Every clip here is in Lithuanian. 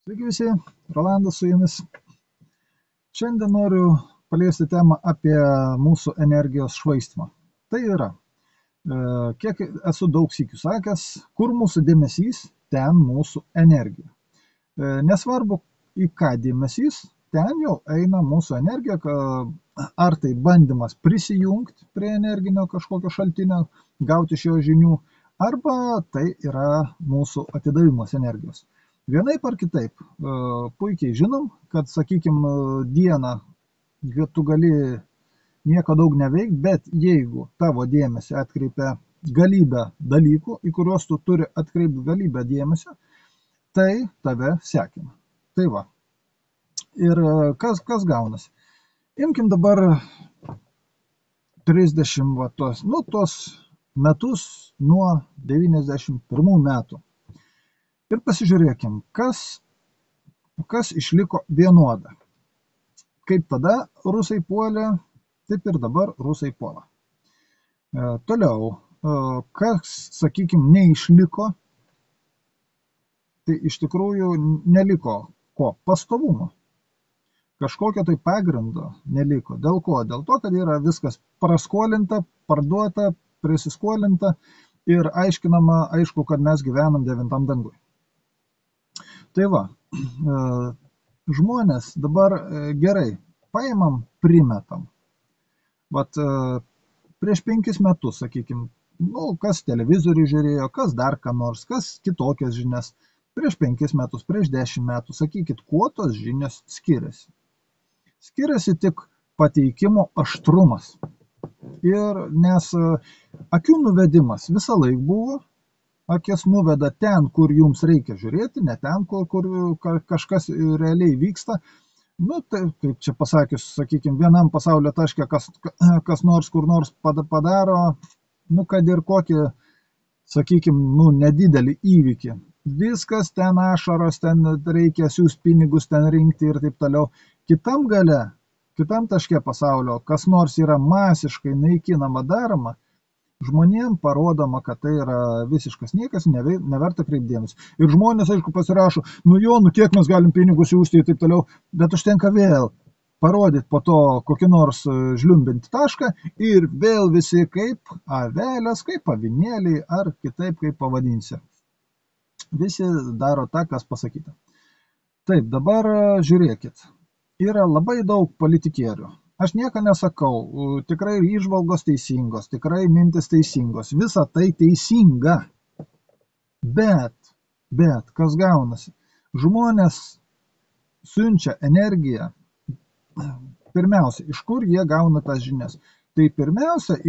Sveiki visi, Rolandas su jumis. Šiandien noriu paliesti temą apie mūsų energijos švaistimą. Tai yra, kiek esu daug sykių sakęs, kur mūsų dėmesys, ten mūsų energija. Nesvarbu, į ką dėmesys, ten jau eina mūsų energija, ar tai bandymas prisijungti prie energinio kažkokio šaltinio, gauti iš jo žinių, arba tai yra mūsų atidavimas energijos. Vienaip ar kitaip, puikiai žinom, kad, sakykime, dieną tu gali nieko daug neveikti, bet jeigu tavo dėmesį atkreipia galybę dalykų, į kuriuos tu turi atkreipti galybę dėmesio, tai tave sekina. Tai va. Ir kas gaunasi? Imkim dabar 30 tos metus nuo 91 metų. Ir pasižiūrėkim, kas išliko vienoda. Kaip tada rusai puolė, taip ir dabar rusai puola. Toliau, kas, sakykime, neišliko, tai iš tikrųjų neliko ko? Pastovumo. Kažkokio tai pagrindo neliko. Dėl ko? Dėl to, kad yra viskas praskolinta, parduota, prisiskolinta ir aiškinama, aišku, kad mes gyvenam 9 dangui. Tai va, žmonės dabar gerai, paimam, primetam. Vat prieš 5 metus, sakykime, kas televizorių žiūrėjo, kas dar ką nors, kas kitokias žinias. Prieš 5 metus, prieš 10 metų, sakykit, kuo tos žinios skiriasi. Skiriasi tik pateikimo aštrumas. Ir nes akių nuvedimas visą laiką buvo, akis nuveda ten, kur jums reikia žiūrėti, ne ten, kur kažkas realiai vyksta. Tai kaip čia pasakius, sakykime, vienam pasaulio taške kas nors kur nors padaro, kad ir kokį, sakykime, nedidelį įvykį. Viskas ten ašaros, ten reikia siųsti pinigus, ten rinkti ir taip toliau. Kitam gale, kitam taške pasaulio, kas nors yra masiškai naikinama daroma, žmonėm parodoma, kad tai yra visiškas niekas, neverta kreipdėmės. Ir žmonės, aišku, pasirašo, kiek mes galim pinigus siųsti ir taip toliau, bet užtenka vėl parodyti po to kokį nors žliumbinti tašką ir vėl visi kaip avelės, kaip avinėliai ar kitaip kaip pavadinsi. Visi daro tą, kas pasakyta. Taip, dabar žiūrėkit, yra labai daug politikierių. Aš nieko nesakau, tikrai įžvalgos teisingos, tikrai mintis teisingos, visa tai teisinga. Bet, kas gaunasi? Žmonės siunčia energiją, pirmiausia, iš kur jie gauna tas žinias? Tai pirmiausia,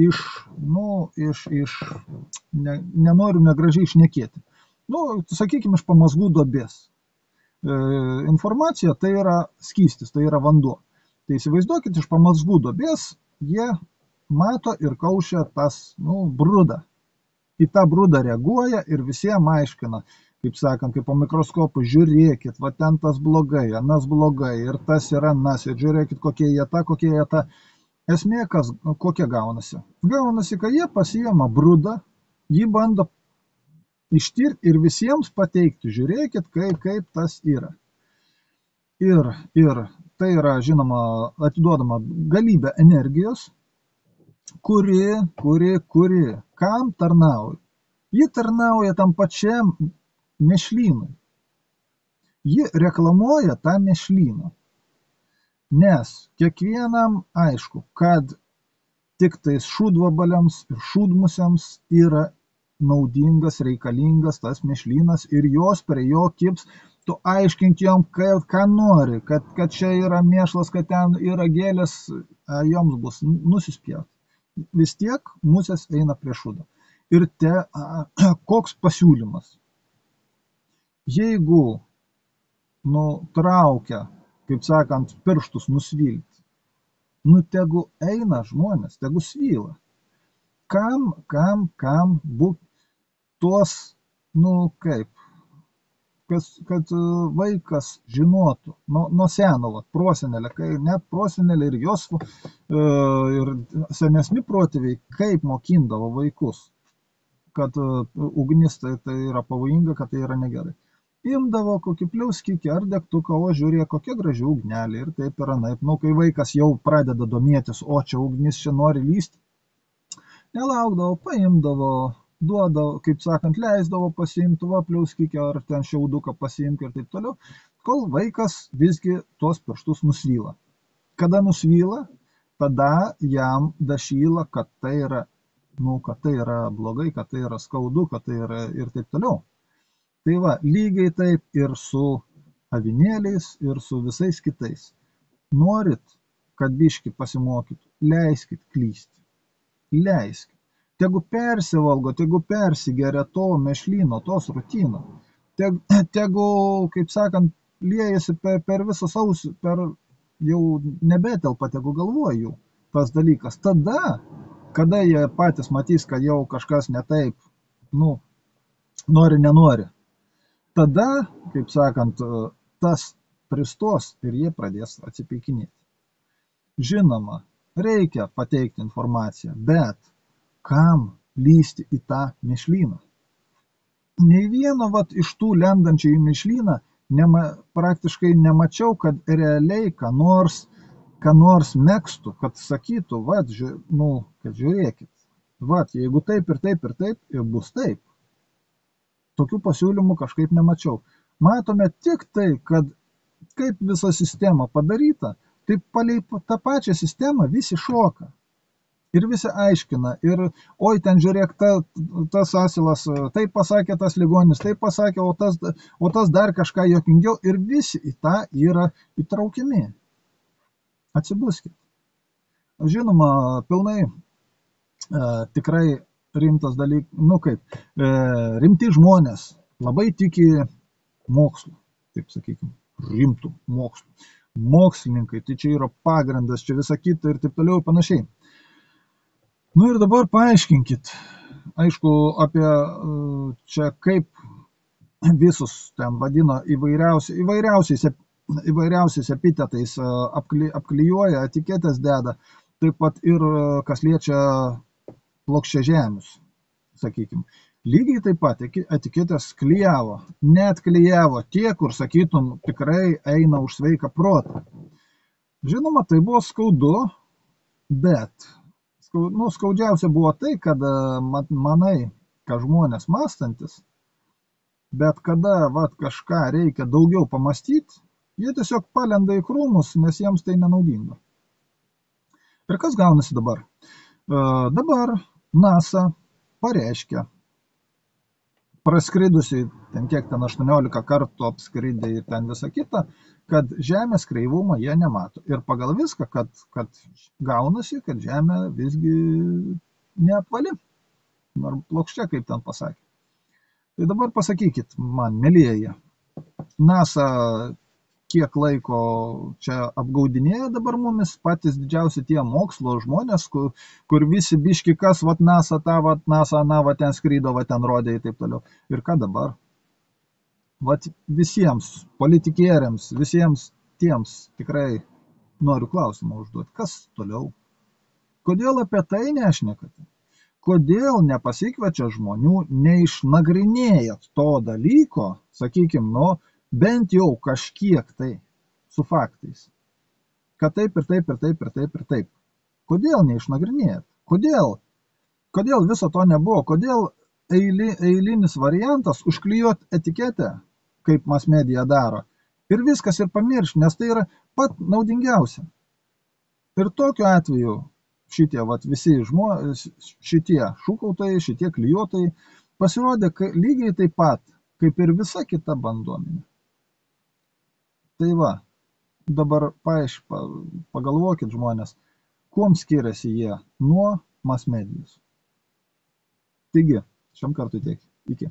nenoriu negražiai šnekėti. Sakykime, iš pamazgų duobės. Informacija tai yra skystis, tai yra vanduo. Tai įsivaizduokit, iš pamazgų duobės jie mato ir kaušia tas, brudą. Į tą brudą reaguoja ir visiems aiškina, kaip sakant, kaip po mikroskopu, žiūrėkit, va ten tas blogai, anas blogai, ir tas yra anas, ir žiūrėkit, kokie jie ta. Esmė, kokia gaunasi? Gaunasi, kad jie pasiima brudą, jį bando ištirti ir visiems pateikti, žiūrėkit, kaip tas yra. Ir tai yra, žinoma, atiduodama galybė energijos, kuri kam tarnauja? Ji tarnauja tam pačiam mėšlynui. Ji reklamuoja tą mėšlyną. Nes kiekvienam aišku, kad tik tais šūdvabaliams ir šūdmusiams yra naudingas, reikalingas tas mėšlynas ir jos prie jo kips. Tu aiškink jom, ką nori, kad čia yra mėšlas, kad ten yra gėlės, joms bus nusispjauti. Vis tiek musės eina prie šūdo. Ir koks pasiūlymas? Jeigu traukia, kaip sakant, pirštus nusvilti, tegu eina žmonės, tegu svyla. Kam būt tuos, kad vaikas žinotų, nuo seno, prosenelė, net prosenelė ir jos ir senesni protėviai, kaip mokindavo vaikus, kad ugnis tai yra pavojinga, kad tai yra negerai. imdavo kokį pliauskikį ar degtuką, o žiūrėk, kokia graži ugnelė ir taip ir anaip. Nu, kai vaikas jau pradeda domėtis, o čia ugnis čia nori lysti, nelaukdavo, paimdavo, duodavo, kaip sakant, leisdavo pasiimti va pliauskikį ar ten šiauduką pasiimti ir taip toliau, kol vaikas visgi tuos pirštus nusvyla. Kada nusvyla, tada jam dašyla, kad tai yra, kad tai yra blogai, kad tai yra skaudu, kad tai yra ir taip toliau. Tai va, lygiai taip ir su avinėliais, ir su visais kitais. Norit, kad biški pasimokytų, leiskit klysti. Leiskit. Tegu persivalgo, tegu persigeria to mešlyno, tos rutino. Tegu, kaip sakant, liejasi per visą sausį, jau nebetelpa, tegu galvoju tas dalykas. Tada, kada jie patys matys, kad jau kažkas ne taip, nori, nenori, tada, kaip sakant, tas pristos ir jie pradės atsipeikinėti. Žinoma, reikia pateikti informaciją, bet kam lysti į tą mešlyną? Nei vieno iš tų lendančių į mešlyną praktiškai nemačiau, kad realiai ką nors megztų, kad sakytų, kad žiūrėkit, jeigu taip ir taip ir taip, ir bus taip. Tokių pasiūlymų kažkaip nemačiau. Matome tik tai, kad kaip visa sistema padaryta, taip palei tą pačią sistemą visi šoka. Ir visi aiškina. Ir, oi, ten žiūrėk, tas asilas, taip pasakė tas ligonis, taip pasakė, o tas dar kažką juokingiau. Ir visi į tą yra įtraukiami. Atsibuskit. Žinoma, pilnai tikrai rimtas dalykas, rimti žmonės labai tiki mokslu, taip sakykime, rimtų mokslu. Mokslininkai, tai čia yra pagrindas, čia visa kita ir taip toliau ir panašiai. Ir dabar paaiškinkit, aišku, apie čia kaip visus ten vadino įvairiausiais epitetais apklijuoja, etiketės deda, taip pat ir kas liečia plokščiažemius, sakykime. Lygiai taip pat etiketės klijavo, net klijavo tie, kur, sakytum, tikrai eina už sveiką protą. Žinoma, tai buvo skaudu, bet skaudžiausia buvo tai, kad manai, kad žmonės mąstantis, bet kada kažką reikia daugiau pamastyti, jie tiesiog palenda į krūmus, nes jiems tai nenaudinga. Ir kas gaunasi dabar? Dabar NASA pareiškia, praskridusi, ten 18 kartų apskridė ir ten visą kitą, kad Žemės kreivumo jie nemato. Ir pagal viską, kad gaunasi, kad Žemė visgi neapvali. Ar plokščia, kaip ten pasakė. Tai dabar pasakykit man, mielieji, NASA kiek laiko čia apgaudinėja dabar mumis, patys didžiausi tie mokslo žmonės, kur visi biški kas, NASA tą, NASA aną, ten skrydo, ten rodė ir taip toliau. Ir ką dabar? Visiems politikieriams, visiems tiems tikrai noriu klausimą užduoti. Kas toliau? Kodėl apie tai nešnekate? Kodėl nepasikviečia žmonių, neišnagrinėjat to dalyko, sakykime, bent jau kažkiek tai su faktais, kad taip ir taip ir taip ir taip ir taip. Kodėl neišnagrinėjat? Kodėl viso to nebuvo? Kodėl eilinis variantas užklijuot etiketę, kaip mass media daro, ir viskas ir pamiršti, nes tai yra pat naudingiausia. Ir tokiu atveju šitie visi šitie šūkautojai, šitie klijuotojai pasirodė lygiai taip pat, kaip ir visa kita banduomenė. Tai dabar pagalvokit žmonės, kuom skiriasi jie nuo mass medijos. Taigi, šiam kartui tiek. Iki.